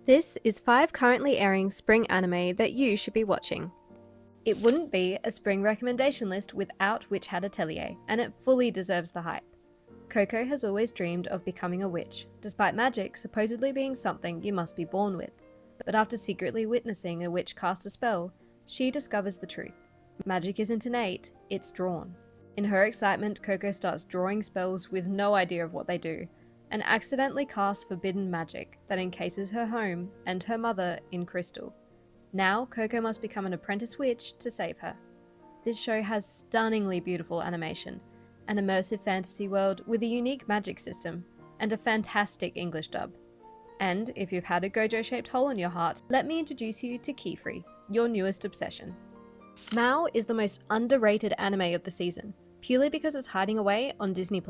This is 5 currently airing spring anime that you should be watching. It wouldn't be a spring recommendation list without Witch Hat Atelier, and it fully deserves the hype. Coco has always dreamed of becoming a witch, despite magic supposedly being something you must be born with. But after secretly witnessing a witch cast a spell, she discovers the truth. Magic isn't innate, it's drawn. In her excitement, Coco starts drawing spells with no idea of what they do, and accidentally casts forbidden magic that encases her home and her mother in crystal. Now, Coco must become an apprentice witch to save her. This show has stunningly beautiful animation, an immersive fantasy world with a unique magic system, and a fantastic English dub. And if you've had a Gojo-shaped hole in your heart, let me introduce you to Keyfree, your newest obsession. Mao is the most underrated anime of the season, purely because it's hiding away on Disney+.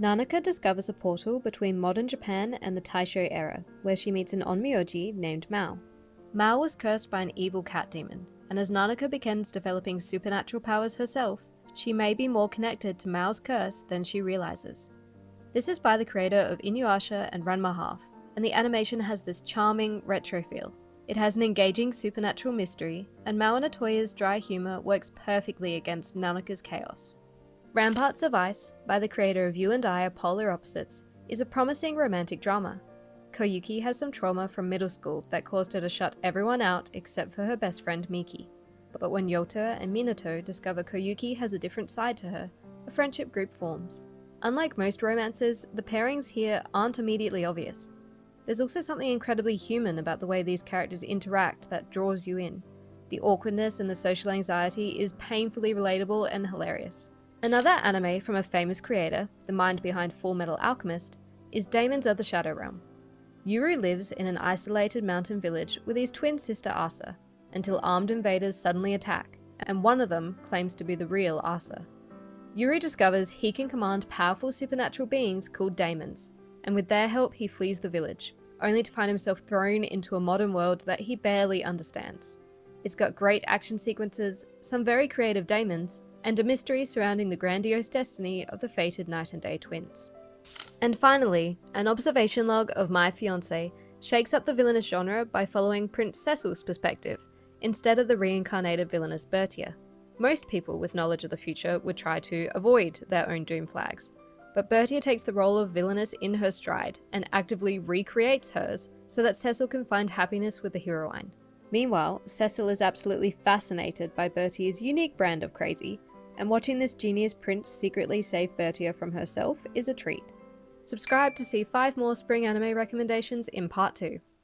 Nanaka discovers a portal between modern Japan and the Taisho era, where she meets an onmyoji named Mao. Mao was cursed by an evil cat demon, and as Nanaka begins developing supernatural powers herself, she may be more connected to Mao's curse than she realizes. This is by the creator of Inuyasha and Ranma Half, and the animation has this charming, retro feel. It has an engaging supernatural mystery, and Mao and Atoya's dry humor works perfectly against Nanaka's chaos. Ramparts of Ice, by the creator of You and I Are Polar Opposites, is a promising romantic drama. Koyuki has some trauma from middle school that caused her to shut everyone out except for her best friend Miki. But when Yota and Minato discover Koyuki has a different side to her, a friendship group forms. Unlike most romances, the pairings here aren't immediately obvious. There's also something incredibly human about the way these characters interact that draws you in. The awkwardness and the social anxiety is painfully relatable and hilarious. Another anime from a famous creator, the mind behind Full Metal Alchemist, is Daemons of the Shadow Realm. Yuru lives in an isolated mountain village with his twin sister Asa, until armed invaders suddenly attack, and one of them claims to be the real Asa. Yuru discovers he can command powerful supernatural beings called Daemons, and with their help he flees the village, only to find himself thrown into a modern world that he barely understands. It's got great action sequences, some very creative daemons, and a mystery surrounding the grandiose destiny of the fated Night and Day twins. And finally, an observation log of My Fiancée shakes up the villainous genre by following Prince Cecil's perspective, instead of the reincarnated villainous Bertia. Most people with knowledge of the future would try to avoid their own doom flags, but Bertia takes the role of villainess in her stride and actively recreates hers so that Cecil can find happiness with the heroine. Meanwhile, Cecil is absolutely fascinated by Bertia's unique brand of crazy, and watching this genius prince secretly save Bertia from herself is a treat. Subscribe to see 5 more spring anime recommendations in part 2.